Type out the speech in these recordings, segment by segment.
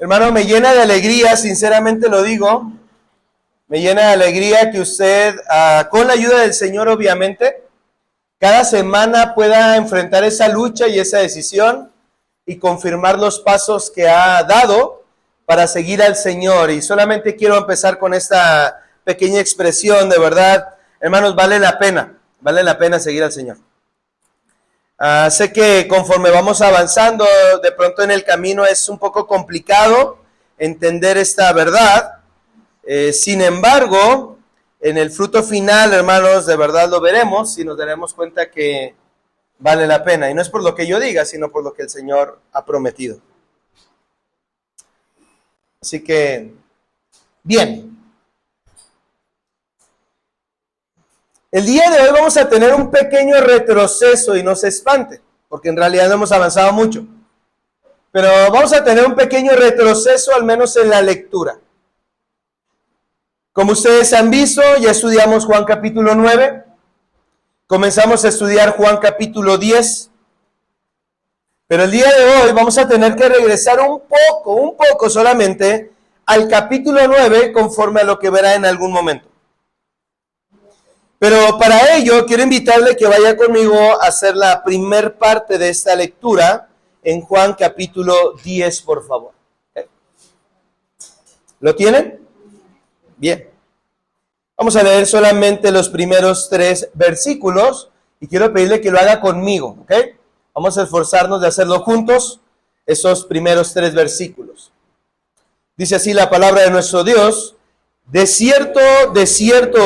Hermano, me llena de alegría, sinceramente lo digo, me llena de alegría que usted, con la ayuda del Señor obviamente, cada semana pueda enfrentar esa lucha y esa decisión y confirmar los pasos que ha dado para seguir al Señor. Y solamente quiero empezar con esta pequeña expresión, de verdad, hermanos, vale la pena seguir al Señor. Sé que conforme vamos avanzando, de pronto en el camino es un poco complicado entender esta verdad. Sin embargo, en el fruto final, hermanos, de verdad lo veremos y nos daremos cuenta que vale la pena. Y no es por lo que yo diga, sino por lo que el Señor ha prometido. Así que, bien. El día de hoy vamos a tener un pequeño retroceso y no se espante, porque en realidad no hemos avanzado mucho. Pero vamos a tener un pequeño retroceso, al menos en la lectura. Como ustedes han visto, ya estudiamos Juan capítulo 9. Comenzamos a estudiar Juan capítulo 10. Pero el día de hoy vamos a tener que regresar un poco solamente al capítulo 9, conforme a lo que verá en algún momento. Pero para ello quiero invitarle que vaya conmigo a hacer la primer parte de esta lectura en Juan capítulo 10, por favor. ¿Lo tienen? Bien. Vamos a leer solamente los primeros 3 versículos y quiero pedirle que lo haga conmigo, ¿ok? Vamos a esforzarnos de hacerlo juntos, esos primeros 3 versículos. Dice así la palabra de nuestro Dios: de cierto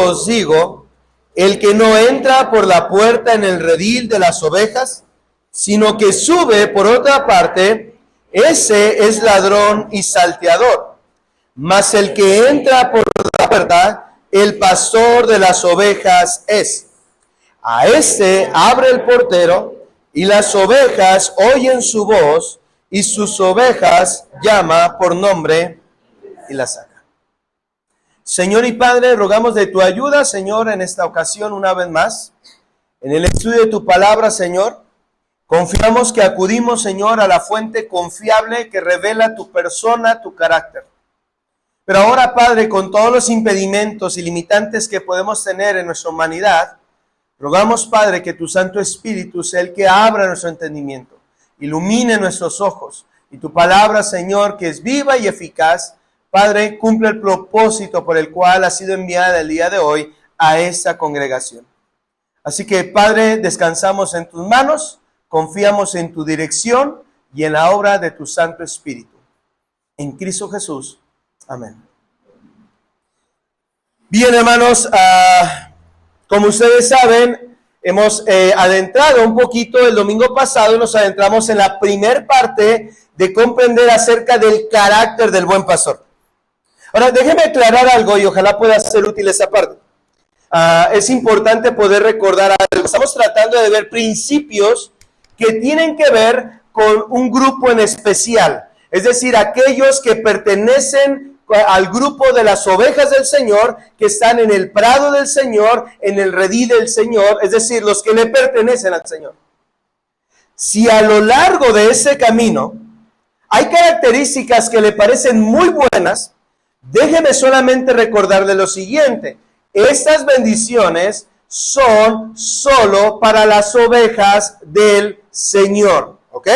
os digo, el que no entra por la puerta en el redil de las ovejas, sino que sube por otra parte, ese es ladrón y salteador. Mas el que entra por la puerta, el pastor de las ovejas es. A este abre el portero, y las ovejas oyen su voz, y sus ovejas llama por nombre y las saca. Señor y Padre, rogamos de tu ayuda, Señor, en esta ocasión una vez más, en el estudio de tu palabra, Señor. Confiamos que acudimos, Señor, a la fuente confiable que revela tu persona, tu carácter. Pero ahora, Padre, con todos los impedimentos y limitantes que podemos tener en nuestra humanidad, rogamos, Padre, que tu Santo Espíritu sea el que abra nuestro entendimiento, ilumine nuestros ojos, y tu palabra, Señor, que es viva y eficaz, Padre, cumple el propósito por el cual ha sido enviada el día de hoy a esta congregación. Así que, Padre, descansamos en tus manos, confiamos en tu dirección y en la obra de tu Santo Espíritu. En Cristo Jesús. Amén. Bien, hermanos, como ustedes saben, hemos adentrado un poquito el domingo pasado, nos adentramos en la primer parte de comprender acerca del carácter del buen pastor. Ahora, déjeme aclarar algo y ojalá pueda ser útil esa parte. Es importante poder recordar algo. Estamos tratando de ver principios que tienen que ver con un grupo en especial. Es decir, aquellos que pertenecen al grupo de las ovejas del Señor, que están en el prado del Señor, en el redil del Señor, es decir, los que le pertenecen al Señor. Si a lo largo de ese camino hay características que le parecen muy buenas, déjeme solamente recordarle lo siguiente: estas bendiciones son solo para las ovejas del Señor, ¿ok?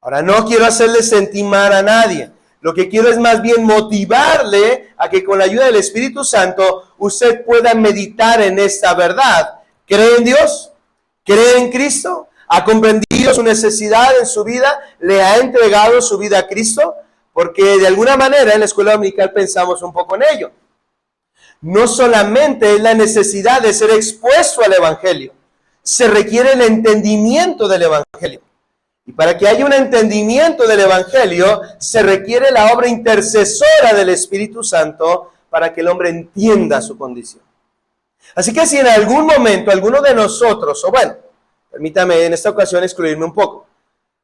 Ahora, no quiero hacerle sentir mal a nadie. Lo que quiero es más bien motivarle a que con la ayuda del Espíritu Santo usted pueda meditar en esta verdad. ¿Cree en Dios? ¿Cree en Cristo? ¿Ha comprendido su necesidad en su vida? ¿Le ha entregado su vida a Cristo? Porque de alguna manera en la escuela dominical pensamos un poco en ello. No solamente es la necesidad de ser expuesto al Evangelio, se requiere el entendimiento del Evangelio. Y para que haya un entendimiento del Evangelio, se requiere la obra intercesora del Espíritu Santo para que el hombre entienda su condición. Así que si en algún momento alguno de nosotros, o bueno, permítame en esta ocasión excluirme un poco,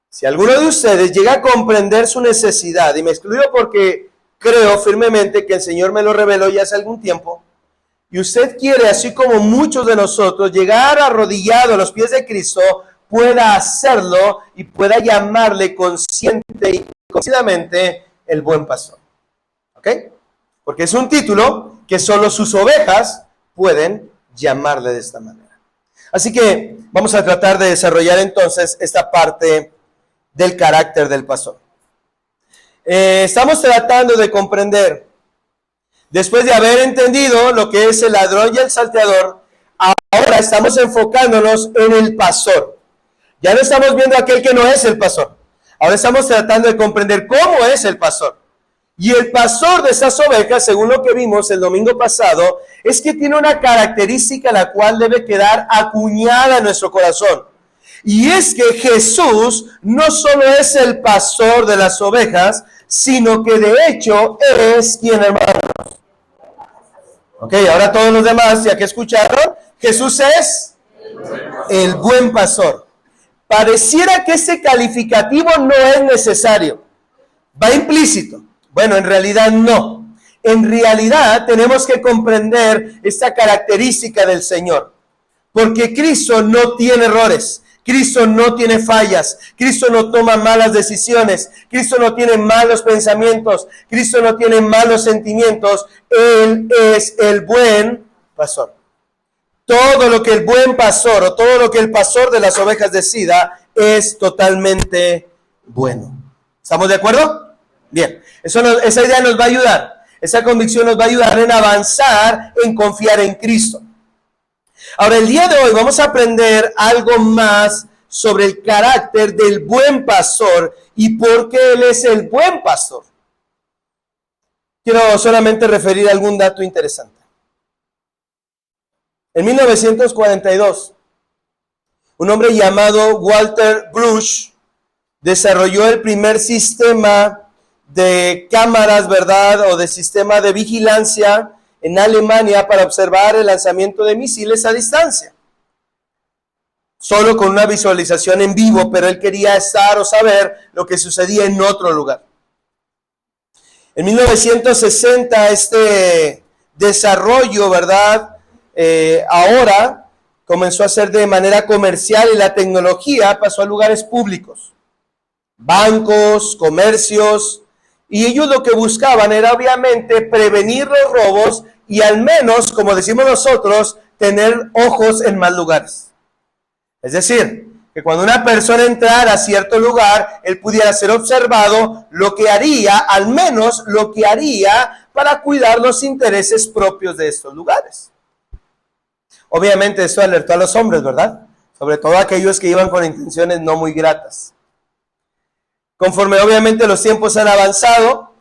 si alguno de ustedes llega a comprender su necesidad, y me excluyo porque creo firmemente que el Señor me lo reveló ya hace algún tiempo, y usted quiere, así como muchos de nosotros, llegar arrodillado a los pies de Cristo, pueda hacerlo y pueda llamarle consciente y conocidamente el buen pastor. ¿Ok? Porque es un título que solo sus ovejas pueden llamarle de esta manera. Así que vamos a tratar de desarrollar entonces esta parte del carácter del pastor. Estamos tratando de comprender, después de haber entendido lo que es el ladrón y el salteador, ahora estamos enfocándonos en el pastor. Ya no estamos viendo a aquel que no es el pastor. Ahora estamos tratando de comprender cómo es el pastor. Y el pastor de esas ovejas, según lo que vimos el domingo pasado, es que tiene una característica la cual debe quedar acuñada en nuestro corazón. Y es que Jesús no solo es el pastor de las ovejas, sino que de hecho es quien, hermanos. Ok, ahora todos los demás, ya que escucharon, Jesús es el buen pastor. Pareciera que ese calificativo no es necesario. Va implícito. Bueno, en realidad no. En realidad tenemos que comprender esta característica del Señor. Porque Cristo no tiene errores. Cristo no tiene fallas. Cristo no toma malas decisiones. Cristo no tiene malos pensamientos. Cristo no tiene malos sentimientos. Él es el buen pastor. Todo lo que el buen pastor o todo lo que el pastor de las ovejas decida es totalmente bueno. ¿Estamos de acuerdo? Bien, esa idea nos va a ayudar, esa convicción nos va a ayudar en avanzar, en confiar en Cristo. Ahora, el día de hoy vamos a aprender algo más sobre el carácter del buen pastor y por qué Él es el buen pastor. Quiero solamente referir a algún dato interesante. En 1942, un hombre llamado Walter Bruch desarrolló el primer sistema de cámaras, ¿verdad? O de sistema de vigilancia en Alemania para observar el lanzamiento de misiles a distancia. Solo con una visualización en vivo, pero él quería estar o saber lo que sucedía en otro lugar. En 1960 este desarrollo, ¿verdad? Ahora comenzó a ser de manera comercial y la tecnología pasó a lugares públicos, bancos, comercios, y ellos lo que buscaban era obviamente prevenir los robos y al menos, como decimos nosotros, tener ojos en más lugares. Es decir, que cuando una persona entrara a cierto lugar, él pudiera ser observado, lo que haría, al menos lo que haría para cuidar los intereses propios de estos lugares. Obviamente esto alertó a los hombres, ¿verdad? Sobre todo aquellos que iban con intenciones no muy gratas. Conforme obviamente los tiempos han avanzado,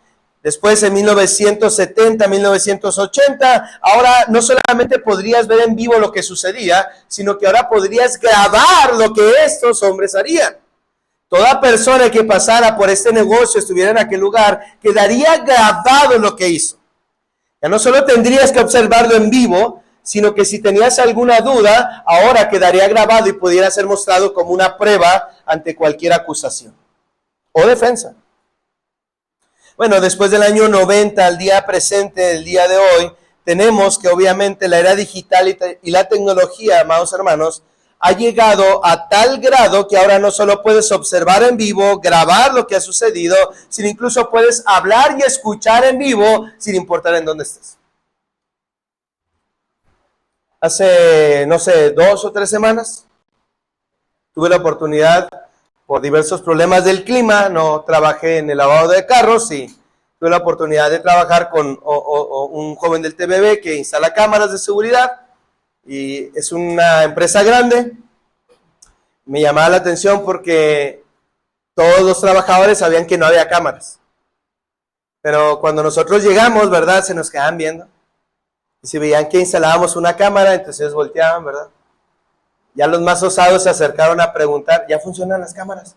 después en 1970, 1980, ahora no solamente podrías ver en vivo lo que sucedía, sino que ahora podrías grabar lo que estos hombres harían. Toda persona que pasara por este negocio, estuviera en aquel lugar, quedaría grabado lo que hizo. Ya no solo tendrías que observarlo en vivo, sino que si tenías alguna duda, ahora quedaría grabado y pudiera ser mostrado como una prueba ante cualquier acusación o defensa. Bueno, después del año 90 al día presente, el día de hoy, tenemos que obviamente la era digital y la tecnología, amados hermanos, ha llegado a tal grado que ahora no solo puedes observar en vivo, grabar lo que ha sucedido, sino incluso puedes hablar y escuchar en vivo sin importar en dónde estés. Hace, no sé, 2 o 3 semanas, tuve la oportunidad, por diversos problemas del clima, no trabajé en el lavado de carros y tuve la oportunidad de trabajar con un joven del TBB que instala cámaras de seguridad y es una empresa grande. Me llamaba la atención porque todos los trabajadores sabían que no había cámaras. Pero cuando nosotros llegamos, ¿verdad? Se nos quedaban viendo. Y si veían que instalábamos una cámara, entonces volteaban, ¿verdad? Ya los más osados se acercaron a preguntar, ¿ya funcionan las cámaras?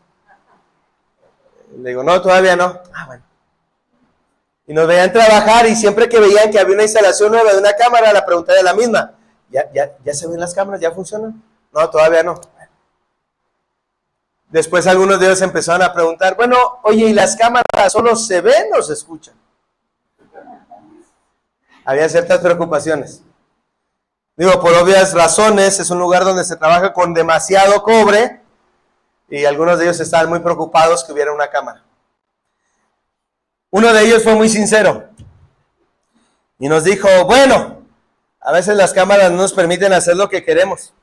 Le digo, no, todavía no. Ah, bueno. Y nos veían trabajar y siempre que veían que había una instalación nueva de una cámara, la pregunta era la misma. ¿Ya se ven las cámaras? ¿Ya funcionan? No, todavía no. Después algunos de ellos empezaron a preguntar, bueno, oye, ¿y las cámaras solo se ven o se escuchan? Había ciertas preocupaciones. Digo, por obvias razones, es un lugar donde se trabaja con demasiado cobre y algunos de ellos estaban muy preocupados que hubiera una cámara. Uno de ellos fue muy sincero y nos dijo, bueno, a veces las cámaras no nos permiten hacer lo que queremos.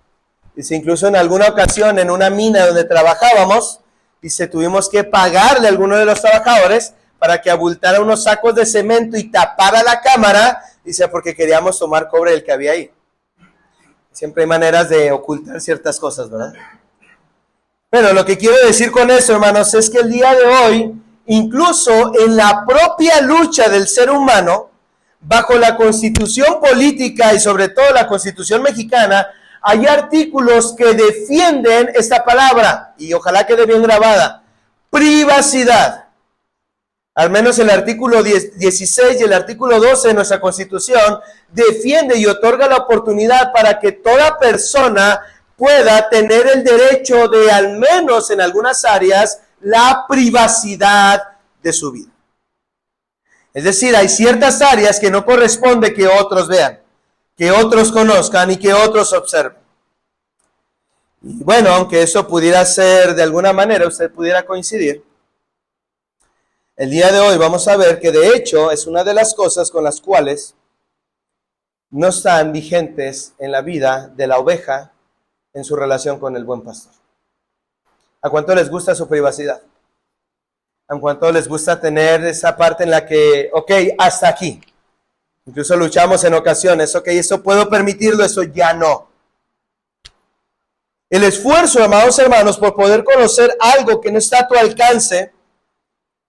Dice, incluso en alguna ocasión en una mina donde trabajábamos, dice, tuvimos que pagarle a alguno de los trabajadores para que abultara unos sacos de cemento y tapara la cámara, dice, porque queríamos tomar cobre del que había ahí. Siempre hay maneras de ocultar ciertas cosas, ¿verdad? Pero lo que quiero decir con eso, hermanos, es que el día de hoy, incluso en la propia lucha del ser humano, bajo la Constitución política y sobre todo la Constitución mexicana, hay artículos que defienden esta palabra, y ojalá quede bien grabada, privacidad. Al menos el artículo 16 y el artículo 12 de nuestra Constitución defiende y otorga la oportunidad para que toda persona pueda tener el derecho de, al menos en algunas áreas, la privacidad de su vida. Es decir, hay ciertas áreas que no corresponde que otros vean, que otros conozcan y que otros observen. Y bueno, aunque eso pudiera ser de alguna manera, usted pudiera coincidir, el día de hoy vamos a ver que de hecho es una de las cosas con las cuales no están vigentes en la vida de la oveja en su relación con el buen pastor. ¿A cuánto les gusta su privacidad? ¿A cuánto les gusta tener esa parte en la que, ok, hasta aquí? Incluso luchamos en ocasiones, ok, eso puedo permitirlo, eso ya no. El esfuerzo, amados hermanos, por poder conocer algo que no está a tu alcance,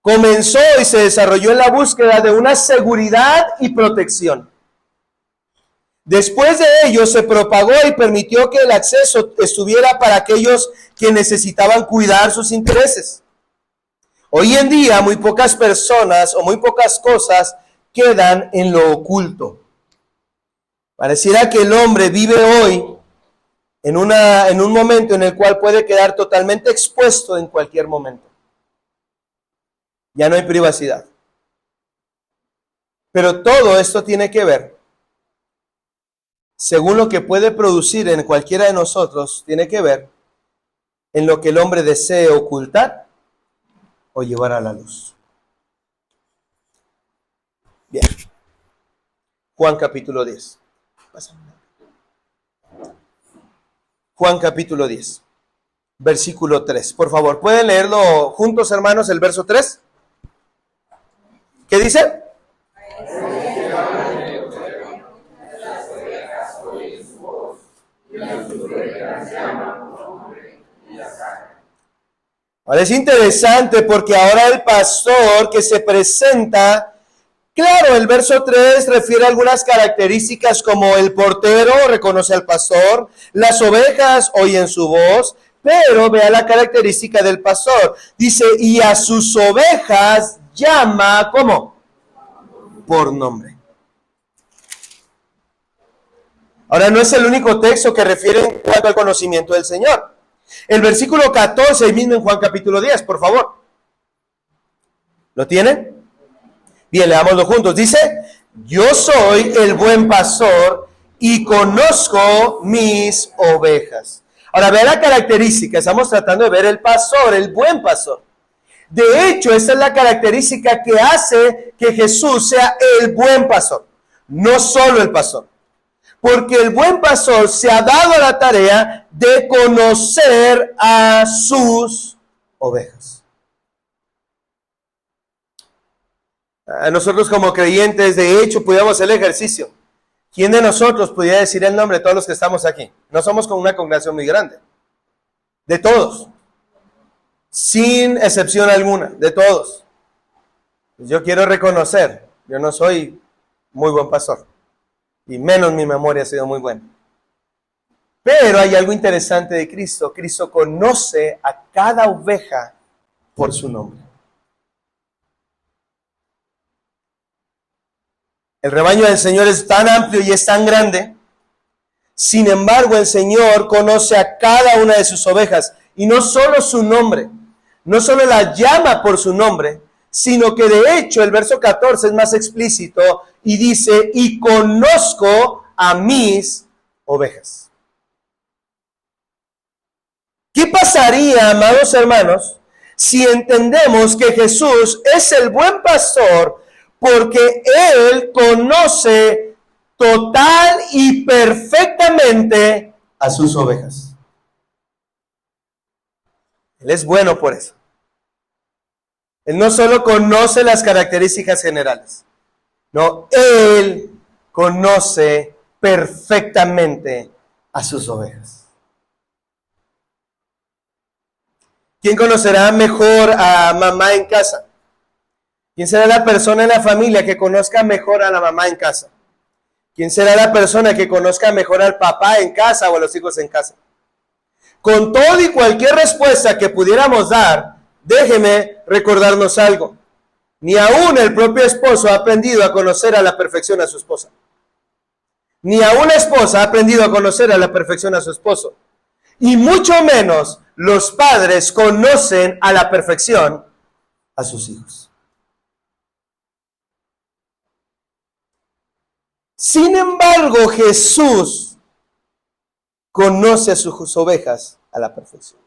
comenzó y se desarrolló en la búsqueda de una seguridad y protección. Después de ello se propagó y permitió que el acceso estuviera para aquellos que necesitaban cuidar sus intereses. Hoy en día muy pocas personas o muy pocas cosas quedan en lo oculto. Pareciera que el hombre vive hoy en un momento en el cual puede quedar totalmente expuesto en cualquier momento. Ya no hay privacidad. Pero todo esto tiene que ver, según lo que puede producir en cualquiera de nosotros, tiene que ver en lo que el hombre desee ocultar o llevar a la luz. Bien. Juan capítulo 10. Juan capítulo 10, versículo 3. Por favor, ¿pueden leerlo juntos, hermanos, el verso 3? ¿Qué dice? Ahora es interesante porque ahora el pastor que se presenta, claro, el verso 3 refiere a algunas características como el portero reconoce al pastor, las ovejas oyen su voz, pero vea la característica del pastor. Dice, y a sus ovejas llama, ¿cómo? Por nombre. Ahora no es el único texto que refiere en cuanto al conocimiento del Señor. El versículo 14, ahí mismo en Juan capítulo 10, por favor. ¿Lo tienen? Bien, leámoslo juntos. Dice, yo soy el buen pastor y conozco mis ovejas. Ahora, vea la característica. Estamos tratando de ver el pastor, el buen pastor. De hecho, esa es la característica que hace que Jesús sea el buen pastor, no solo el pastor. Porque el buen pastor se ha dado la tarea de conocer a sus ovejas. A nosotros como creyentes, de hecho, pudiéramos hacer el ejercicio. ¿Quién de nosotros pudiera decir el nombre de todos los que estamos aquí? No somos con una congregación muy grande. De todos. Sin excepción alguna, de todos. Pues yo quiero reconocer, yo no soy muy buen pastor. Y menos mi memoria ha sido muy buena. Pero hay algo interesante de Cristo. Cristo conoce a cada oveja por su nombre. El rebaño del Señor es tan amplio y es tan grande. Sin embargo, el Señor conoce a cada una de sus ovejas. Y no solo su nombre, no solo la llama por su nombre, sino que de hecho el verso 14 es más explícito y dice, y conozco a mis ovejas. ¿Qué pasaría, amados hermanos, si entendemos que Jesús es el buen pastor porque Él conoce total y perfectamente a sus ovejas. Él es bueno por eso. Él no solo conoce las características generales, no, Él conoce perfectamente a sus ovejas. ¿Quién conocerá mejor a mamá en casa? ¿Quién será la persona en la familia que conozca mejor a la mamá en casa? ¿Quién será la persona que conozca mejor al papá en casa o a los hijos en casa? Con todo y cualquier respuesta que pudiéramos dar, déjeme recordarnos algo. Ni aún el propio esposo ha aprendido a conocer a la perfección a su esposa. Ni aún la esposa ha aprendido a conocer a la perfección a su esposo. Y mucho menos los padres conocen a la perfección a sus hijos. Sin embargo, Jesús conoce a sus ovejas a la perfección.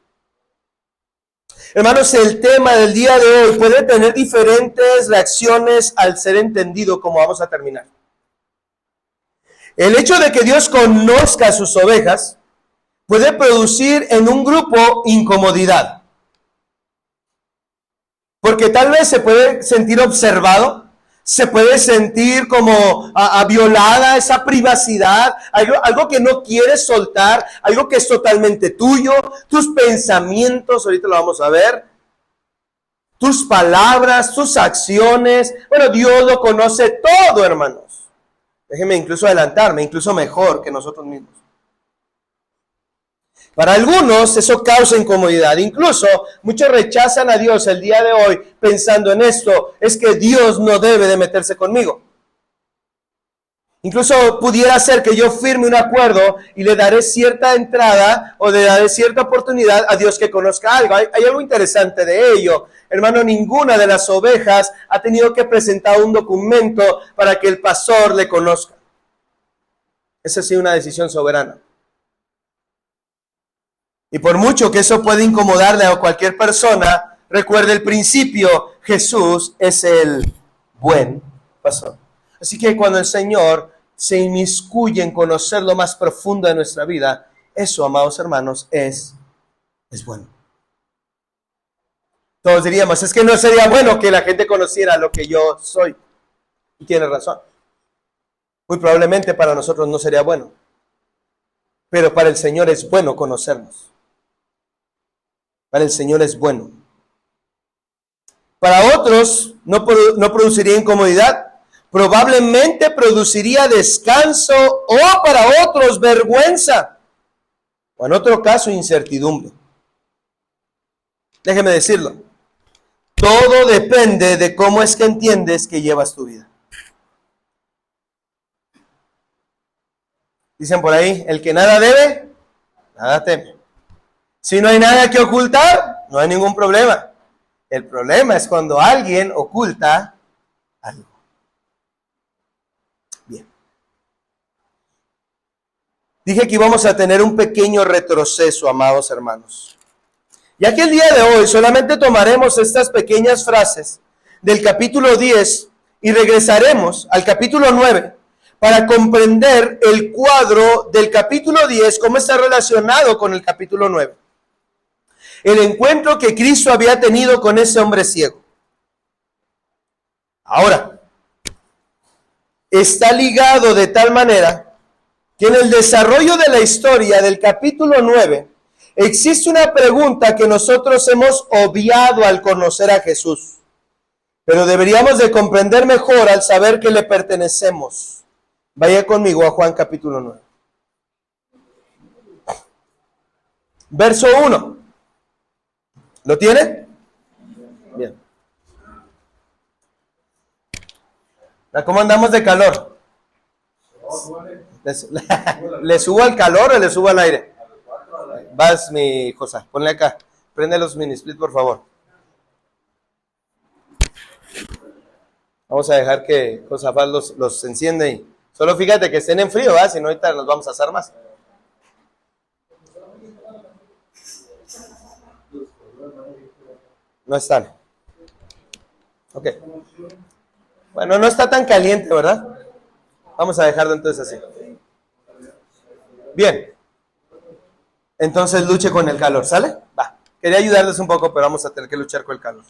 Hermanos, el tema del día de hoy puede tener diferentes reacciones al ser entendido, como vamos a terminar. El hecho de que Dios conozca a sus ovejas puede producir en un grupo incomodidad. Porque tal vez se puede sentir observado, se puede sentir como violada esa privacidad, algo que no quieres soltar, algo que es totalmente tuyo, tus pensamientos, ahorita lo vamos a ver, tus palabras, tus acciones. Bueno, Dios lo conoce todo, hermanos. Déjenme incluso adelantarme, incluso mejor que nosotros mismos. Para algunos eso causa incomodidad. Incluso muchos rechazan a Dios el día de hoy pensando en esto. Es que Dios no debe de meterse conmigo. Incluso pudiera ser que yo firme un acuerdo y le daré cierta entrada o le daré cierta oportunidad a Dios que conozca algo. Hay algo interesante de ello. Hermano, ninguna de las ovejas ha tenido que presentar un documento para que el pastor le conozca. Esa sí es una decisión soberana. Y por mucho que eso puede incomodarle a cualquier persona, recuerde el principio, Jesús es el buen pastor. Así que cuando el Señor se inmiscuye en conocer lo más profundo de nuestra vida, eso, amados hermanos, es bueno. Todos diríamos, es que no sería bueno que la gente conociera lo que yo soy. Y tiene razón. Muy probablemente para nosotros no sería bueno. Pero para el Señor es bueno conocernos. Para el Señor es bueno. Para otros no produciría incomodidad. Probablemente produciría descanso o para otros vergüenza. O en otro caso incertidumbre. Déjeme decirlo. Todo depende de cómo es que entiendes que llevas tu vida. Dicen por ahí, el que nada debe, nada teme. Si no hay nada que ocultar, no hay ningún problema. El problema es cuando alguien oculta algo. Bien. Dije que íbamos a tener un pequeño retroceso, amados hermanos. Ya que el día de hoy solamente tomaremos estas pequeñas frases del capítulo 10 y regresaremos al capítulo 9 para comprender el cuadro del capítulo 10, cómo está relacionado con el capítulo 9. El encuentro que Cristo había tenido con ese hombre ciego. Ahora, está ligado de tal manera que en el desarrollo de la historia del capítulo 9, existe una pregunta que nosotros hemos obviado al conocer a Jesús, pero deberíamos de comprender mejor al saber que le pertenecemos. Vaya conmigo a Juan capítulo 9. Verso 1. ¿Lo tiene? Bien. ¿Cómo andamos de calor? ¿Le subo al calor o le subo al aire? Vas, mi José, ponle acá. Prende los mini split, por favor. Vamos a dejar que Josafat los enciende y solo fíjate que estén en frío, ¿verdad? Si no, ahorita nos vamos a asar más. No están. Ok. Bueno, no está tan caliente, ¿verdad? Vamos a dejarlo entonces así. Bien. Entonces luche con el calor, ¿sale? Va. Quería ayudarles un poco, pero vamos a tener que luchar con el calor.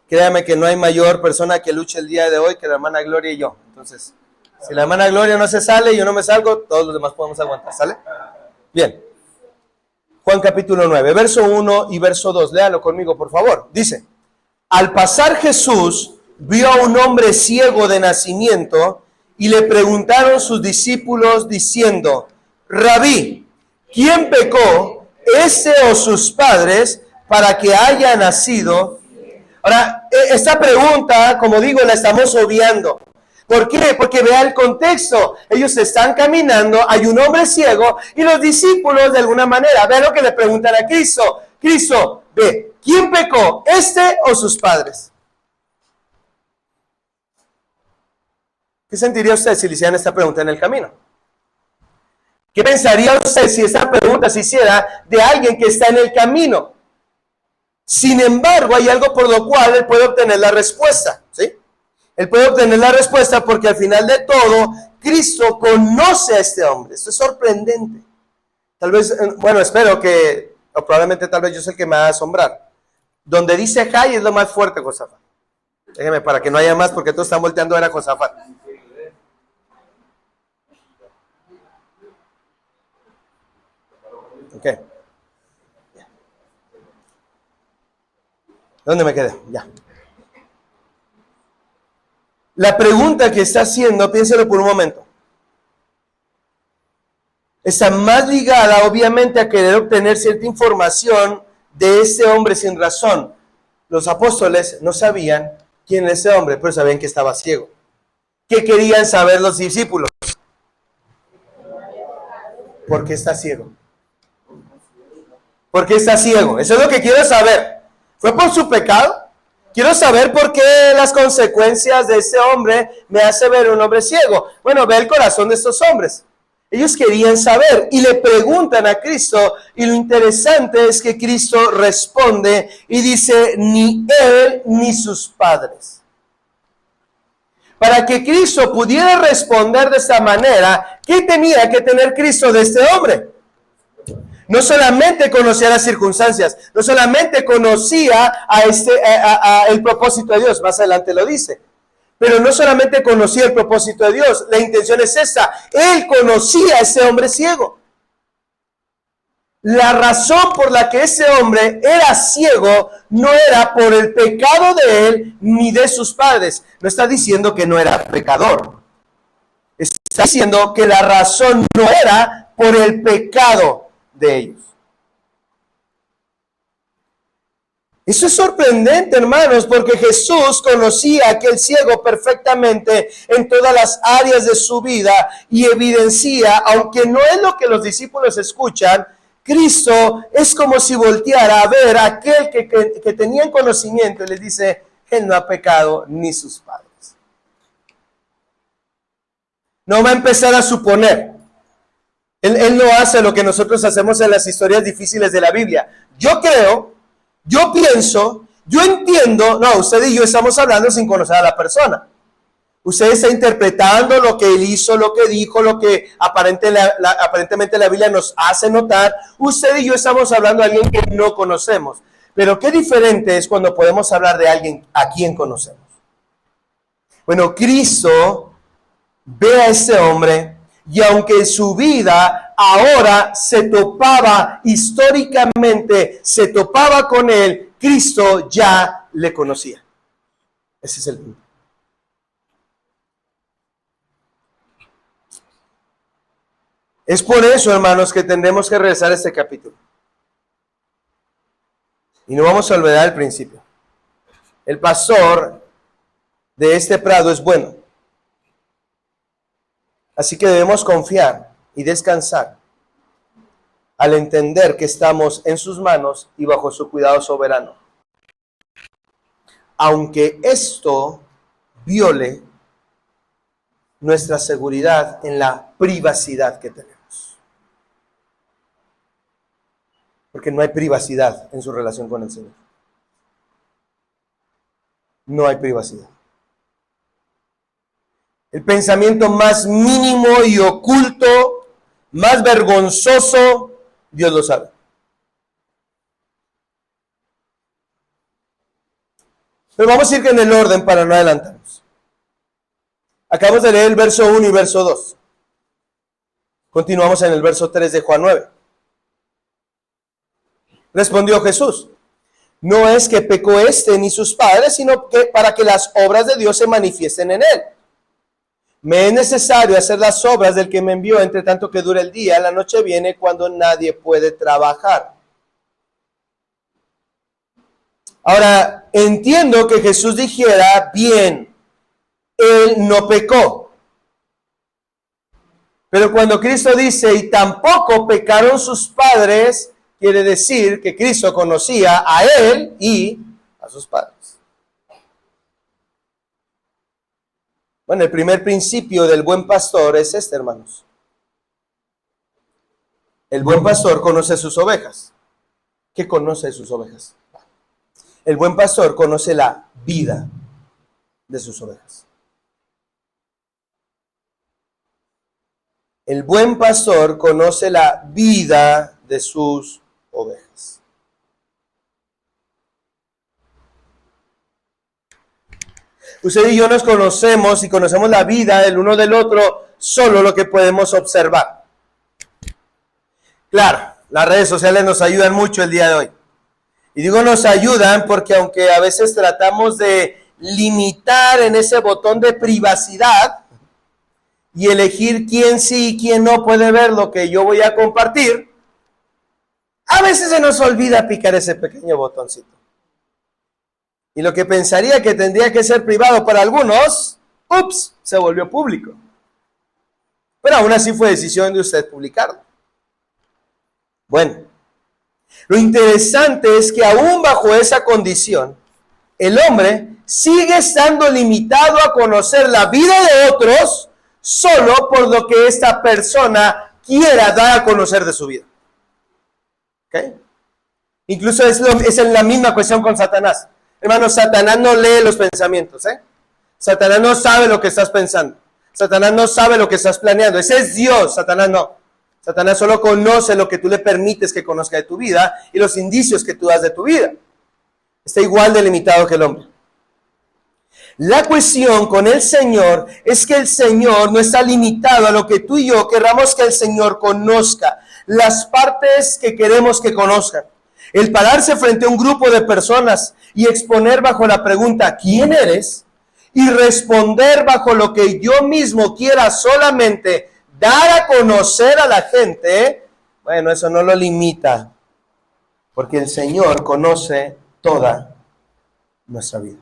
Créame que no hay mayor persona que luche el día de hoy que la hermana Gloria y yo. Entonces, si la hermana Gloria no se sale y yo no me salgo, todos los demás podemos aguantar, ¿sale? Bien. Juan capítulo 9, verso 1 y verso 2. Léalo conmigo, por favor. Dice: al pasar Jesús vio a un hombre ciego de nacimiento y le preguntaron sus discípulos diciendo: Rabí, ¿quién pecó, ese o sus padres, para que haya nacido? Ahora, esta pregunta, como digo, la estamos obviando. ¿Por qué? Porque vea el contexto. Ellos están caminando, hay un hombre ciego y los discípulos de alguna manera, ve lo que le preguntan a Cristo. Cristo, ve, ¿quién pecó, este o sus padres? ¿Qué sentiría usted si le hicieran esta pregunta en el camino? ¿Qué pensaría usted si esta pregunta se hiciera de alguien que está en el camino? Sin embargo, hay algo por lo cual él puede obtener la respuesta, ¿sí? Él puede obtener la respuesta porque al final de todo, Cristo conoce a este hombre. Esto es sorprendente. Tal vez, bueno, espero que, o probablemente tal vez yo sé el que me va a asombrar. Donde dice Jai es lo más fuerte, Josafat. Déjeme, para que no haya más, porque todos están volteando a ver a Josafat. Ok. ¿Dónde me quedé? Ya. La pregunta que está haciendo, piénselo por un momento, está más ligada obviamente a querer obtener cierta información de ese hombre sin razón. Los apóstoles no sabían quién era ese hombre, pero sabían que estaba ciego. ¿Qué querían saber los discípulos? ¿Por qué está ciego? ¿Por qué está ciego? Eso es lo que quiero saber. ¿Fue por su pecado? Quiero saber por qué las consecuencias de este hombre me hace ver un hombre ciego. Bueno, ve el corazón de estos hombres. Ellos querían saber y le preguntan a Cristo, y lo interesante es que Cristo responde y dice: ni él ni sus padres. Para que Cristo pudiera responder de esta manera, ¿qué tenía que tener Cristo de este hombre? No solamente conocía las circunstancias, no solamente conocía el propósito de Dios, más adelante lo dice, pero no solamente conocía el propósito de Dios, la intención es esta: él conocía a ese hombre ciego. La razón por la que ese hombre era ciego no era por el pecado de él ni de sus padres. No está diciendo que no era pecador, está diciendo que la razón no era por el pecado de ellos. Eso es sorprendente, hermanos, porque Jesús conocía a aquel ciego perfectamente en todas las áreas de su vida y evidencia, aunque no es lo que los discípulos escuchan, Cristo es como si volteara a ver a aquel que tenían conocimiento y les dice: él no ha pecado ni sus padres. No va a empezar a suponer. Él no hace lo que nosotros hacemos en las historias difíciles de la Biblia. Yo creo, yo pienso, yo entiendo. No, usted y yo estamos hablando sin conocer a la persona. Usted está interpretando lo que él hizo, lo que dijo, lo que aparentemente la Biblia nos hace notar. Usted y yo estamos hablando de alguien que no conocemos. Pero qué diferente es cuando podemos hablar de alguien a quien conocemos. Bueno, Cristo ve a ese hombre. Y aunque su vida ahora se topaba históricamente, se topaba con él, Cristo ya le conocía. Ese es el punto. Es por eso, hermanos, que tendremos que regresar a este capítulo. Y no vamos a olvidar el principio. El pastor de este prado es bueno. Así que debemos confiar y descansar al entender que estamos en sus manos y bajo su cuidado soberano. Aunque esto viole nuestra seguridad en la privacidad que tenemos. Porque no hay privacidad en su relación con el Señor. no hay privacidad. El pensamiento más mínimo y oculto, más vergonzoso, Dios lo sabe. Pero vamos a ir en el orden para no adelantarnos. Acabamos de leer el verso 1 y verso 2. Continuamos en el verso 3 de Juan 9. Respondió Jesús: no es que pecó este ni sus padres, sino que para que las obras de Dios se manifiesten en él. Me es necesario hacer las obras del que me envió, entre tanto que dure el día. La noche viene cuando nadie puede trabajar. Ahora, entiendo que Jesús dijera, bien, él no pecó. Pero cuando Cristo dice, y tampoco pecaron sus padres, quiere decir que Cristo conocía a él y a sus padres. Bueno, el primer principio del buen pastor es este, hermanos. El buen pastor conoce sus ovejas. ¿Qué conoce de sus ovejas? El buen pastor conoce la vida de sus ovejas. El buen pastor conoce la vida de sus ovejas. Usted y yo nos conocemos y conocemos la vida del uno del otro, solo lo que podemos observar. Claro, las redes sociales nos ayudan mucho el día de hoy. Y digo nos ayudan porque aunque a veces tratamos de limitar en ese botón de privacidad y elegir quién sí y quién no puede ver lo que yo voy a compartir, a veces se nos olvida picar ese pequeño botoncito. Y lo que pensaría que tendría que ser privado para algunos, ups, se volvió público. Pero aún así fue decisión de usted publicarlo. Bueno, lo interesante es que aún bajo esa condición, el hombre sigue estando limitado a conocer la vida de otros solo por lo que esta persona quiera dar a conocer de su vida. ¿Ok? Incluso es en la misma cuestión con Satanás. Hermano, Satanás no lee los pensamientos, ¿eh? Satanás no sabe lo que estás pensando. Satanás no sabe lo que estás planeando. Ese es Dios, Satanás no. Satanás solo conoce lo que tú le permites que conozca de tu vida y los indicios que tú das de tu vida. Está igual de limitado que el hombre. La cuestión con el Señor es que el Señor no está limitado a lo que tú y yo querramos que el Señor conozca, las partes que queremos que conozcan. El pararse frente a un grupo de personas y exponer bajo la pregunta, ¿quién eres? Y responder bajo lo que yo mismo quiera solamente dar a conocer a la gente, bueno, eso no lo limita, porque el Señor conoce toda nuestra vida.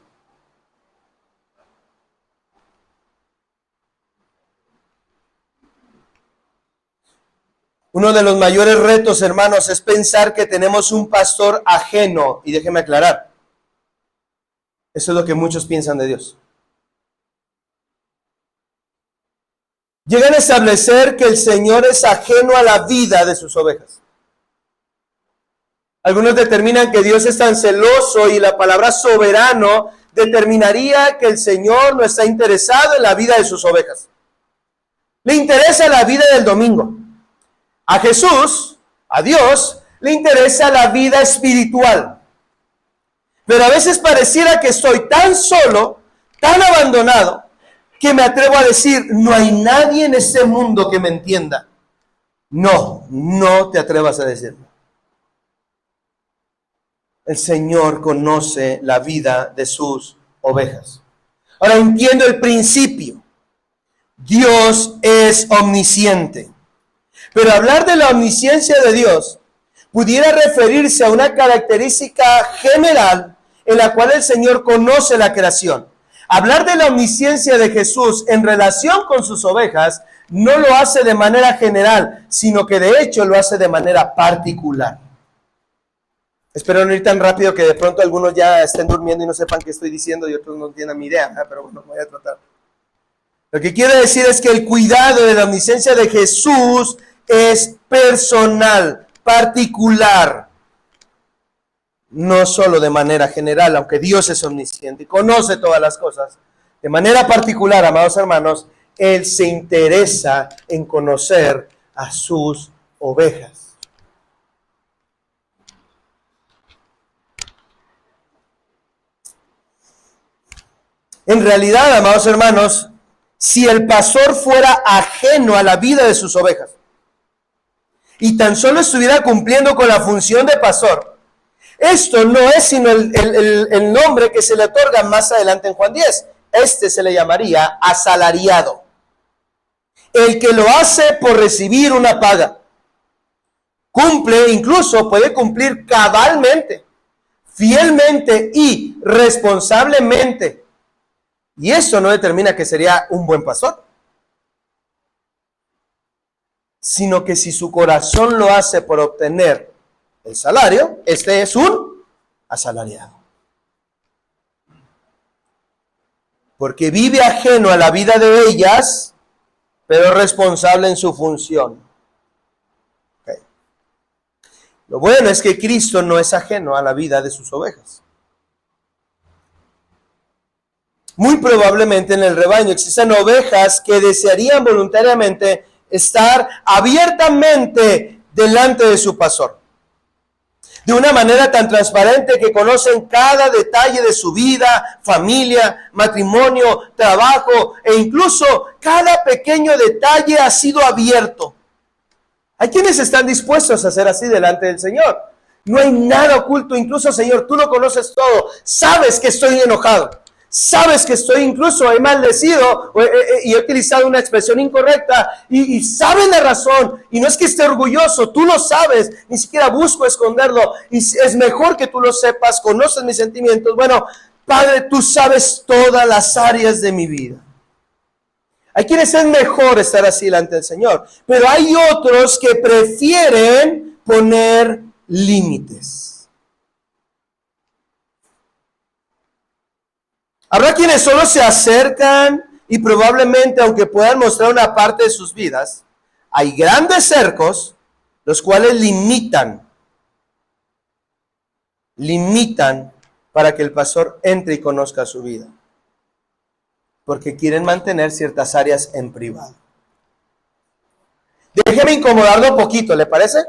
Uno de los mayores retos, hermanos, es pensar que tenemos un pastor ajeno. Y déjeme aclarar, eso es lo que muchos piensan de Dios. Llegan a establecer que el Señor es ajeno a la vida de sus ovejas. Algunos determinan que Dios es tan celoso y la palabra soberano determinaría que el Señor no está interesado en la vida de sus ovejas. Le interesa la vida del domingo. A Jesús, a Dios, le interesa la vida espiritual. Pero a veces pareciera que estoy tan solo, tan abandonado, que me atrevo a decir, no hay nadie en este mundo que me entienda. No, no te atrevas a decirlo. El Señor conoce la vida de sus ovejas. Ahora entiendo el principio. Dios es omnisciente. Pero hablar de la omnisciencia de Dios pudiera referirse a una característica general en la cual el Señor conoce la creación. Hablar de la omnisciencia de Jesús en relación con sus ovejas no lo hace de manera general, sino que de hecho lo hace de manera particular. Espero no ir tan rápido que de pronto algunos ya estén durmiendo y no sepan qué estoy diciendo y otros no tienen mi idea, pero bueno, voy a tratar. Lo que quiero decir es que el cuidado de la omnisciencia de Jesús es personal, particular. no solo de manera general, aunque Dios es omnisciente y conoce todas las cosas, de manera particular, amados hermanos, Él se interesa en conocer a sus ovejas. En realidad, amados hermanos, si el pastor fuera ajeno a la vida de sus ovejas y tan solo estuviera cumpliendo con la función de pastor, esto no es sino el nombre que se le otorga más adelante en Juan 10. Este se le llamaría asalariado. El que lo hace por recibir una paga. Cumple, incluso puede cumplir cabalmente, fielmente y responsablemente. Y eso no determina que sería un buen pastor, sino que si su corazón lo hace por obtener el salario, este es un asalariado. Porque vive ajeno a la vida de ellas, pero responsable en su función. Okay. Lo bueno es que Cristo no es ajeno a la vida de sus ovejas. Muy probablemente en el rebaño existen ovejas que desearían voluntariamente estar abiertamente delante de su pastor. De una manera tan transparente que conocen cada detalle de su vida, familia, matrimonio, trabajo e incluso cada pequeño detalle ha sido abierto. Hay quienes están dispuestos a ser así delante del Señor. No hay nada oculto, incluso Señor, tú lo conoces todo. Sabes que estoy enojado. Sabes que estoy incluso, he maldecido y he utilizado una expresión incorrecta y sabes la razón. Y no es que esté orgulloso, tú lo sabes, ni siquiera busco esconderlo. Y es mejor que tú lo sepas, conoces mis sentimientos. Bueno, Padre, tú sabes todas las áreas de mi vida. Hay quienes es mejor estar así delante del Señor, pero hay otros que prefieren poner límites. Habrá quienes solo se acercan y probablemente, aunque puedan mostrar una parte de sus vidas, hay grandes cercos los cuales limitan para que el pastor entre y conozca su vida, porque quieren mantener ciertas áreas en privado. Déjeme incomodarlo un poquito, ¿le parece?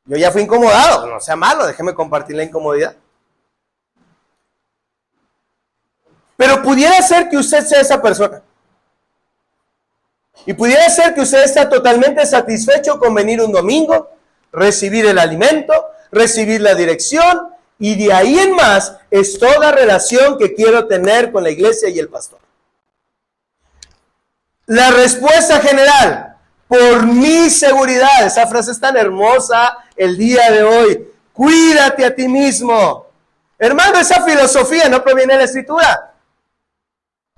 Yo ya fui incomodado, no sea malo, déjeme compartir la incomodidad. Pero pudiera ser que usted sea esa persona. Y pudiera ser que usted está totalmente satisfecho con venir un domingo, recibir el alimento, recibir la dirección, y de ahí en más es toda relación que quiero tener con la iglesia y el pastor. La respuesta general, por mi seguridad, esa frase es tan hermosa el día de hoy. Cuídate a ti mismo. Hermano, esa filosofía no proviene de la Escritura.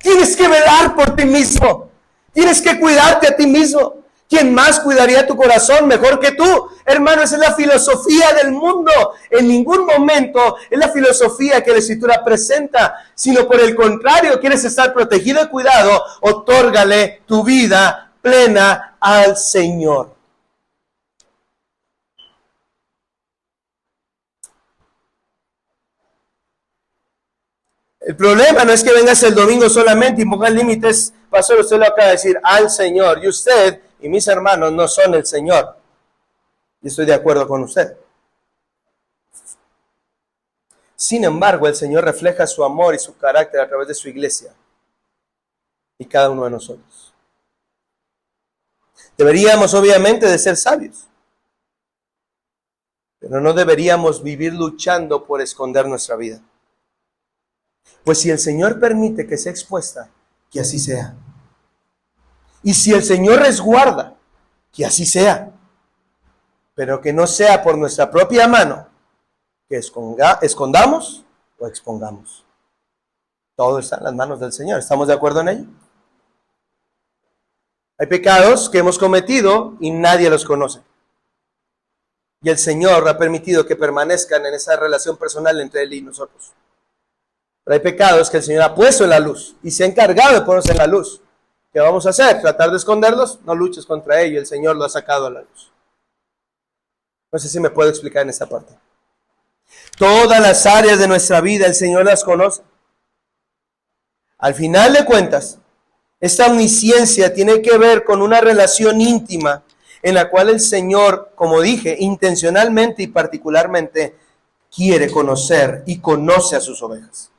Tienes que velar por ti mismo. Tienes que cuidarte a ti mismo. ¿Quién más cuidaría tu corazón mejor que tú? Hermano, esa es la filosofía del mundo. En ningún momento es la filosofía que la Escritura presenta, sino por el contrario, quieres estar protegido y cuidado, otórgale tu vida plena al Señor. El problema no es que vengas el domingo solamente y pongas límites, pastor, usted lo acaba de decir, al Señor. Y usted y mis hermanos no son el Señor. Y estoy de acuerdo con usted. Sin embargo, el Señor refleja su amor y su carácter a través de su iglesia y cada uno de nosotros. Deberíamos obviamente de ser sabios, pero no deberíamos vivir luchando por esconder nuestra vida. Pues si el Señor permite que sea expuesta, que así sea. Y si el Señor resguarda, que así sea. Pero que no sea por nuestra propia mano, que escondamos o expongamos. Todo está en las manos del Señor. ¿Estamos de acuerdo en ello? Hay pecados que hemos cometido y nadie los conoce. Y el Señor ha permitido que permanezcan en esa relación personal entre Él y nosotros. Pero hay pecados que el Señor ha puesto en la luz y se ha encargado de ponerse en la luz. ¿Qué vamos a hacer? ¿Tratar de esconderlos? No luches contra ello, el Señor lo ha sacado a la luz. No sé si me puedo explicar en esta parte. Todas las áreas de nuestra vida el Señor las conoce. Al final de cuentas, esta omnisciencia tiene que ver con una relación íntima en la cual el Señor, como dije, intencionalmente y particularmente quiere conocer y conoce a sus ovejas.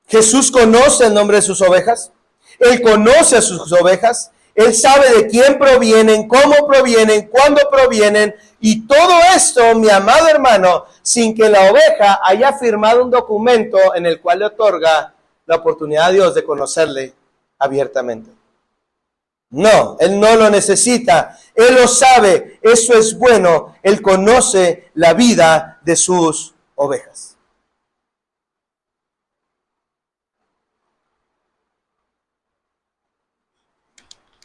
Jesús conoce el nombre de sus ovejas. Él conoce a sus ovejas. Él sabe de quién provienen, cómo provienen, cuándo provienen. Y todo esto, mi amado hermano, sin que la oveja haya firmado un documento en el cual le otorga la oportunidad a Dios de conocerle abiertamente. No, Él no lo necesita. Él lo sabe. Eso es bueno. Él conoce la vida de sus ovejas.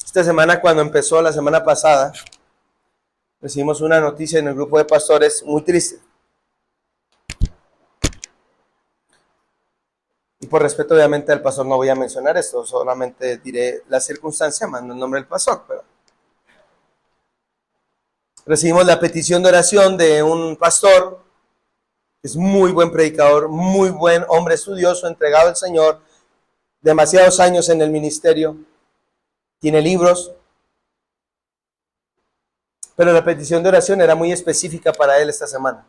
Esta semana, cuando empezó la semana pasada, recibimos una noticia en el grupo de pastores muy triste. Y por respeto, obviamente, al pastor no voy a mencionar esto, solamente diré la circunstancia, mando el nombre del pastor. Pero recibimos la petición de oración de un pastor, que es muy buen predicador, muy buen hombre estudioso, entregado al Señor, demasiados años en el ministerio. Tiene libros, pero la petición de oración era muy específica para él esta semana.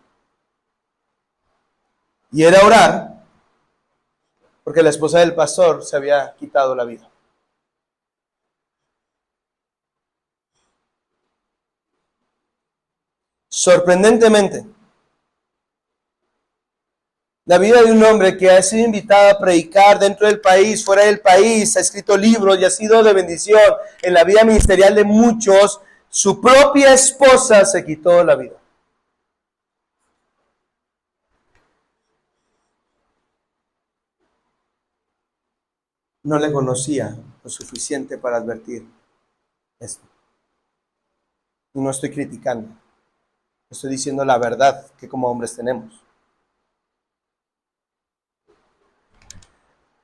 Y era orar porque la esposa del pastor se había quitado la vida. Sorprendentemente, la vida de un hombre que ha sido invitado a predicar dentro del país, fuera del país, ha escrito libros y ha sido de bendición en la vida ministerial de muchos, su propia esposa se quitó la vida. No le conocía lo suficiente para advertir esto. Y no estoy criticando, estoy diciendo la verdad que como hombres tenemos.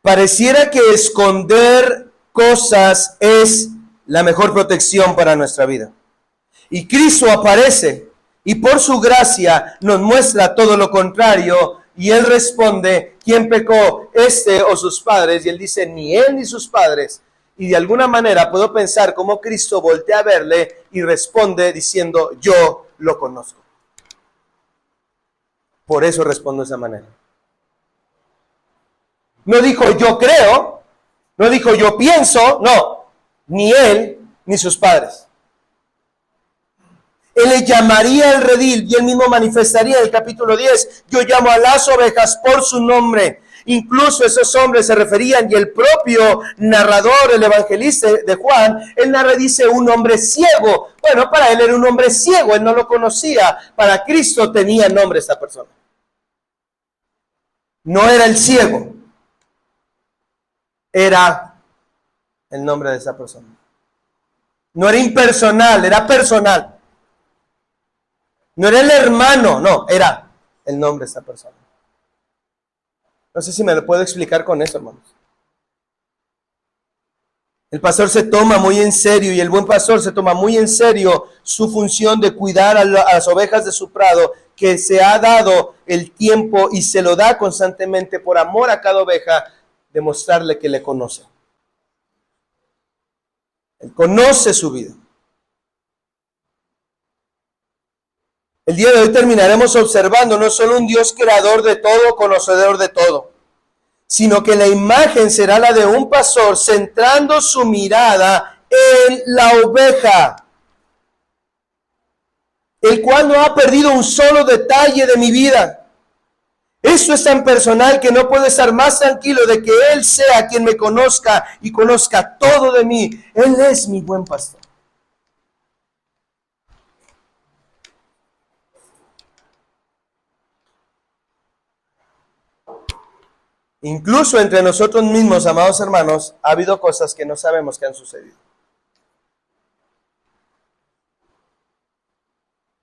Pareciera que esconder cosas es la mejor protección para nuestra vida. Y Cristo aparece y por su gracia nos muestra todo lo contrario. Y Él responde, ¿quién pecó? ¿Este o sus padres? Y Él dice, ni él ni sus padres. Y de alguna manera puedo pensar cómo Cristo voltea a verle y responde diciendo, yo lo conozco. Por eso respondo de esa manera. No dijo yo creo, no dijo yo pienso, no, ni él ni sus padres. Él le llamaría el redil y él mismo manifestaría en el capítulo 10, yo llamo a las ovejas por su nombre. Incluso esos hombres se referían y el propio narrador, el evangelista de Juan, él narra, dice un hombre ciego. Bueno, para él era un hombre ciego, él no lo conocía. Para Cristo tenía nombre esta persona. No era el ciego. Era el nombre de esa persona. No era impersonal, era personal. No era el hermano, no, era el nombre de esa persona. No sé si me lo puedo explicar con eso, hermanos. El pastor se toma muy en serio y el buen pastor se toma muy en serio su función de cuidar a las ovejas de su prado, que se ha dado el tiempo y se lo da constantemente por amor a cada oveja, demostrarle que le conoce. Él conoce su vida. El día de hoy terminaremos observando no solo un Dios creador de todo, conocedor de todo, sino que la imagen será la de un pastor centrando su mirada en la oveja, el cual no ha perdido un solo detalle de mi vida. Eso es tan personal que no puedo estar más tranquilo de que Él sea quien me conozca y conozca todo de mí. Él es mi buen pastor. Incluso entre nosotros mismos, amados hermanos, ha habido cosas que no sabemos que han sucedido.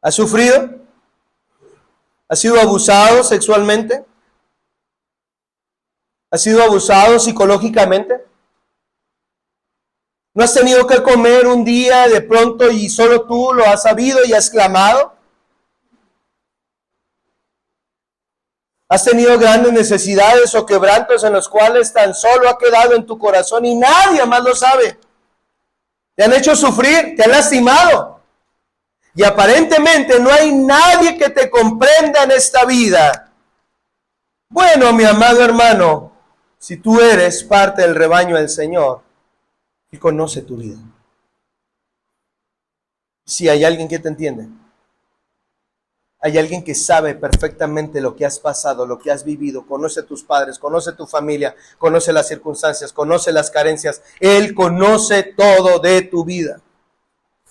¿Has sufrido? ¿Has sido abusado sexualmente? ¿Has sido abusado psicológicamente? ¿No has tenido que comer un día de pronto y solo tú lo has sabido y has clamado? ¿Has tenido grandes necesidades o quebrantos en los cuales tan solo ha quedado en tu corazón y nadie más lo sabe? Te han hecho sufrir, te han lastimado. Y aparentemente no hay nadie que te comprenda en esta vida. Bueno, mi amado hermano, si tú eres parte del rebaño del Señor, Él conoce tu vida. Si hay alguien que te entiende, hay alguien que sabe perfectamente lo que has pasado, lo que has vivido, conoce a tus padres, conoce tu familia, conoce las circunstancias, conoce las carencias. Él conoce todo de tu vida.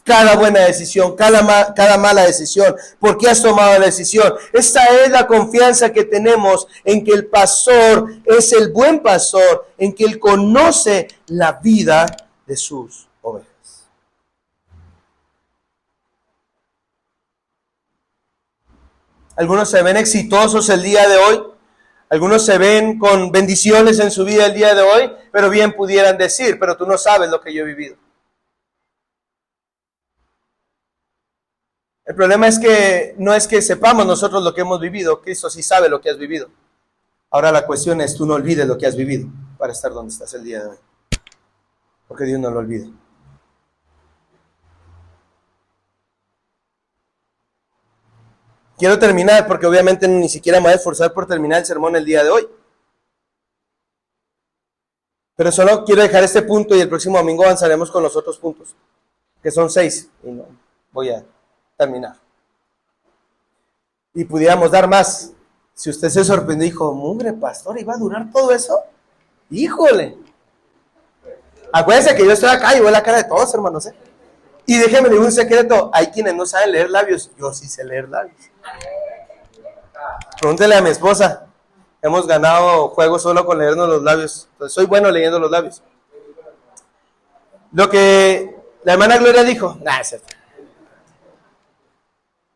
Cada buena decisión, cada mala decisión. ¿Por qué has tomado la decisión? Esta es la confianza que tenemos en que el pastor es el buen pastor, en que Él conoce la vida de sus ovejas. Algunos se ven exitosos el día de hoy, algunos se ven con bendiciones en su vida el día de hoy, pero bien pudieran decir, pero tú no sabes lo que yo he vivido. El problema es que no es que sepamos nosotros lo que hemos vivido, Cristo sí sabe lo que has vivido. Ahora la cuestión es, tú no olvides lo que has vivido para estar donde estás el día de hoy, porque Dios no lo olvida. Quiero terminar porque obviamente ni siquiera me voy a esforzar por terminar el sermón el día de hoy. Pero solo quiero dejar este punto y el próximo domingo avanzaremos con los otros puntos, que son 6, y no voy a terminar. Y pudiéramos dar más. Si usted se sorprendió y dijo, mugre pastor, ¿iba a durar todo eso? ¡Híjole! Acuérdense que yo estoy acá y veo la cara de todos, hermanos, ¿eh? Y déjenme decir un secreto, hay quienes no saben leer labios, yo sí sé leer labios. Pregúntele a mi esposa, hemos ganado juegos solo con leernos los labios, entonces soy bueno leyendo los labios. Lo que la hermana Gloria dijo, es cierto.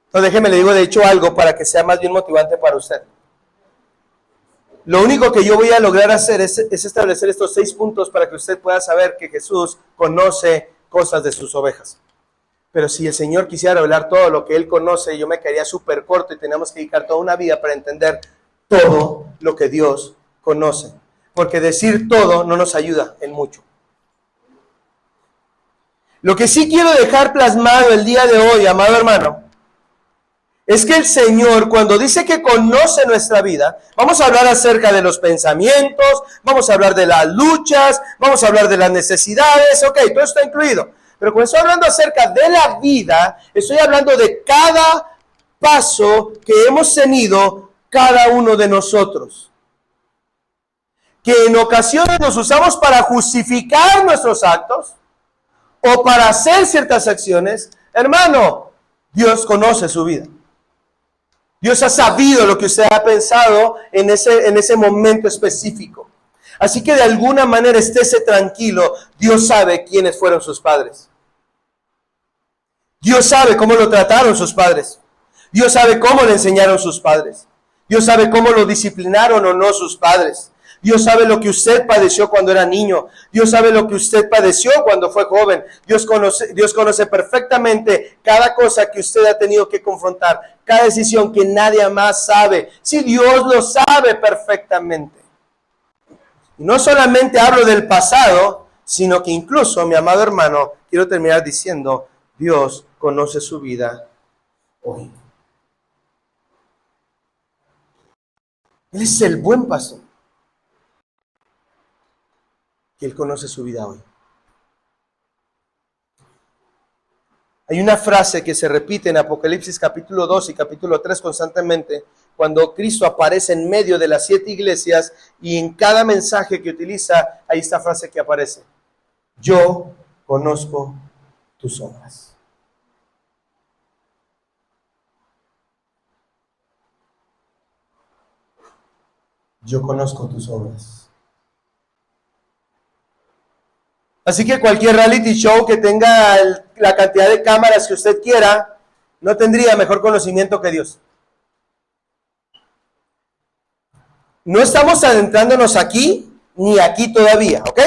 Entonces déjeme le digo de hecho algo para que sea más bien motivante para usted. Lo único que yo voy a lograr hacer es establecer estos 6 puntos para que usted pueda saber que Jesús conoce cosas de sus ovejas. Pero si el Señor quisiera revelar todo lo que Él conoce, yo me quedaría súper corto y tenemos que dedicar toda una vida para entender todo lo que Dios conoce. Porque decir todo no nos ayuda en mucho. Lo que sí quiero dejar plasmado el día de hoy, amado hermano, es que el Señor, cuando dice que conoce nuestra vida, vamos a hablar acerca de los pensamientos, vamos a hablar de las luchas, vamos a hablar de las necesidades, ok, todo está incluido. Pero cuando estoy hablando acerca de la vida, estoy hablando de cada paso que hemos tenido cada uno de nosotros. Que en ocasiones nos usamos para justificar nuestros actos o para hacer ciertas acciones. Hermano, Dios conoce su vida. Dios ha sabido lo que usted ha pensado en ese momento específico. Así que de alguna manera estése tranquilo. Dios sabe quiénes fueron sus padres. Dios sabe cómo lo trataron sus padres. Dios sabe cómo le enseñaron sus padres. Dios sabe cómo lo disciplinaron o no sus padres. Dios sabe lo que usted padeció cuando era niño. Dios sabe lo que usted padeció cuando fue joven. Dios conoce perfectamente cada cosa que usted ha tenido que confrontar. Cada decisión que nadie más sabe. Sí, Dios lo sabe perfectamente. Y no solamente hablo del pasado, sino que incluso, mi amado hermano, quiero terminar diciendo, Dios conoce su vida hoy. Él es el buen pastor. Que Él conoce su vida hoy. Hay una frase que se repite en Apocalipsis capítulo 2 y capítulo 3 constantemente, cuando Cristo aparece en medio de las 7 iglesias y en cada mensaje que utiliza, hay esta frase que aparece. Yo conozco tus obras. Yo conozco tus obras. Así que cualquier reality show que tenga la cantidad de cámaras que usted quiera, no tendría mejor conocimiento que Dios. No estamos adentrándonos aquí, ni aquí todavía, ¿ok?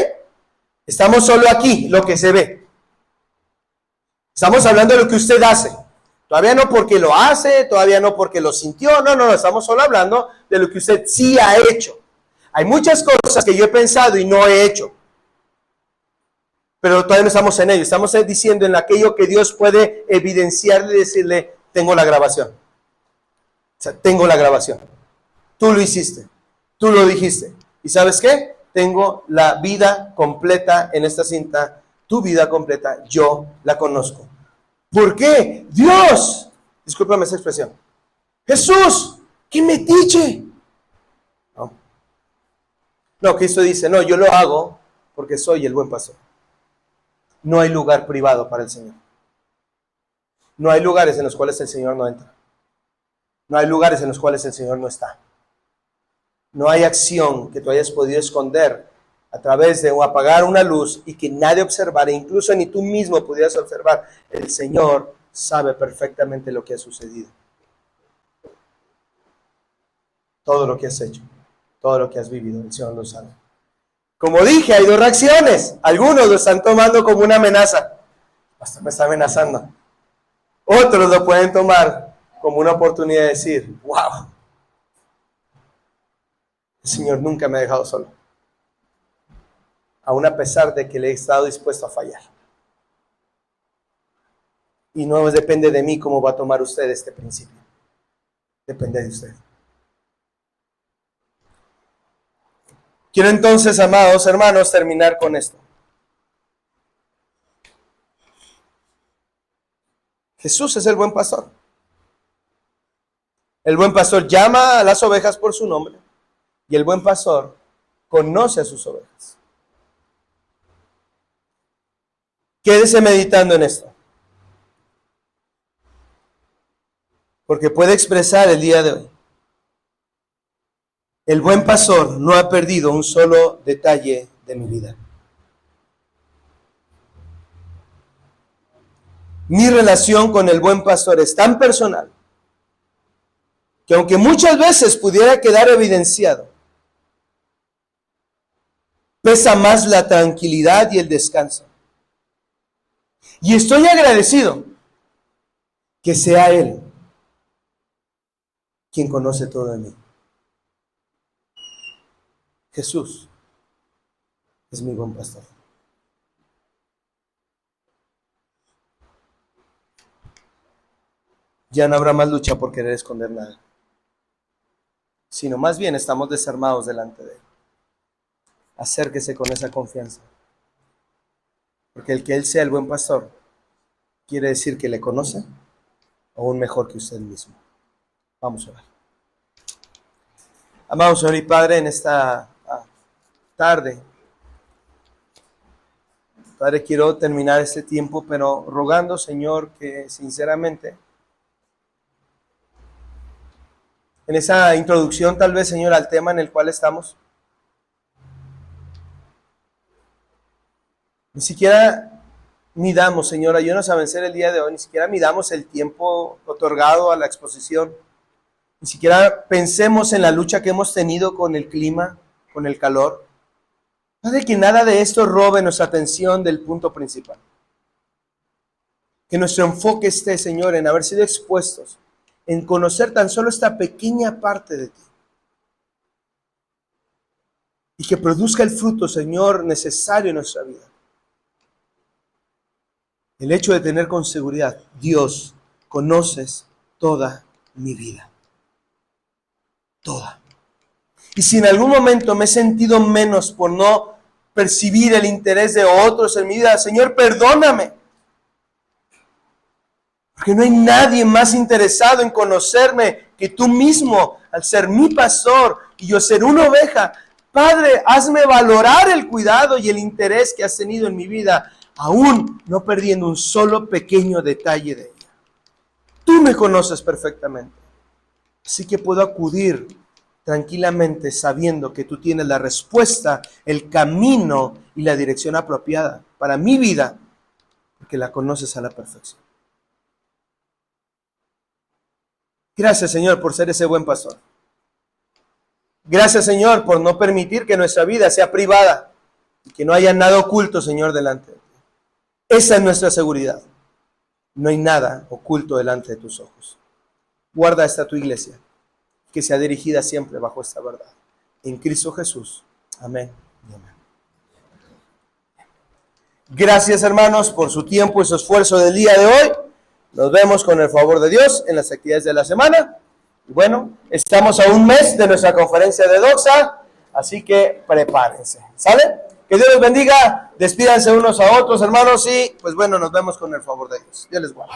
Estamos solo aquí, lo que se ve. Estamos hablando de lo que usted hace. Todavía no porque lo hace, todavía no porque lo sintió, no, estamos solo hablando de lo que usted sí ha hecho. Hay muchas cosas que yo he pensado y no he hecho, pero todavía no estamos en ello. Estamos diciendo en aquello que Dios puede evidenciarle y decirle, tengo la grabación. O sea, tengo la grabación. Tú lo hiciste, tú lo dijiste. ¿Y sabes qué? Tengo la vida completa en esta cinta, tu vida completa, yo la conozco. ¿Por qué? Dios, discúlpame esa expresión, Jesús, ¡qué metiche! No, Cristo dice, no, yo lo hago porque soy el buen pastor. No hay lugar privado para el Señor. No hay lugares en los cuales el Señor no entra. No hay lugares en los cuales el Señor no está. No hay acción que tú hayas podido esconder a través de apagar una luz y que nadie observara, incluso ni tú mismo pudieras observar. El Señor sabe perfectamente lo que ha sucedido. Todo lo que has hecho, todo lo que has vivido, el Señor lo sabe. Como dije, hay dos reacciones. Algunos lo están tomando como una amenaza. Hasta me está amenazando. Otros lo pueden tomar como una oportunidad de decir, wow, el Señor nunca me ha dejado solo. Aún a pesar de que le he estado dispuesto a fallar. Y no depende de mí cómo va a tomar usted este principio. Depende de usted. Quiero entonces, amados hermanos, terminar con esto. Jesús es el buen pastor. El buen pastor llama a las ovejas por su nombre y el buen pastor conoce a sus ovejas. Quédese meditando en esto, porque puede expresar el día de hoy. El buen pastor no ha perdido un solo detalle de mi vida. Mi relación con el buen pastor es tan personal que aunque muchas veces pudiera quedar evidenciado, pesa más la tranquilidad y el descanso. Y estoy agradecido que sea Él quien conoce todo de mí. Jesús es mi buen pastor. Ya no habrá más lucha por querer esconder nada, sino más bien estamos desarmados delante de Él. Acérquese con esa confianza, porque el que Él sea el buen pastor quiere decir que le conoce aún mejor que usted mismo. Vamos a orar. Amado Señor y Padre, en esta tarde, Padre, quiero terminar este tiempo, pero rogando, Señor, que sinceramente, en esa introducción tal vez, Señor, al tema en el cual estamos, ni siquiera midamos, Señor, ayúdanos a vencer el día de hoy, ni siquiera midamos el tiempo otorgado a la exposición, ni siquiera pensemos en la lucha que hemos tenido con el clima, con el calor. Padre, que nada de esto robe nuestra atención del punto principal. Que nuestro enfoque esté, Señor, en haber sido expuestos, en conocer tan solo esta pequeña parte de ti. Y que produzca el fruto, Señor, necesario en nuestra vida. El hecho de tener con seguridad, Dios, conoces toda mi vida. Toda. Y si en algún momento me he sentido menos por no percibir el interés de otros en mi vida, Señor, perdóname. Porque no hay nadie más interesado en conocerme que tú mismo, al ser mi pastor y yo ser una oveja. Padre, hazme valorar el cuidado y el interés que has tenido en mi vida, aún no perdiendo un solo pequeño detalle de ella. Tú me conoces perfectamente, así que puedo acudir tranquilamente sabiendo que tú tienes la respuesta, el camino y la dirección apropiada para mi vida, porque la conoces a la perfección. Gracias, Señor, por ser ese buen pastor. Gracias, Señor, por no permitir que nuestra vida sea privada. y que no haya nada oculto, Señor, delante de ti. Esa es nuestra seguridad. No hay nada oculto delante de tus ojos. Guarda esta tu iglesia, que sea dirigida siempre bajo esta verdad. En Cristo Jesús. Amén y amén. Gracias, hermanos, por su tiempo y su esfuerzo del día de hoy. Nos vemos con el favor de Dios en las actividades de la semana. Y bueno, estamos a un mes de nuestra conferencia de Doxa, así que prepárense. ¿Sale? Que Dios los bendiga. Despídanse unos a otros, hermanos, y pues bueno, nos vemos con el favor de Dios. Dios les guarde.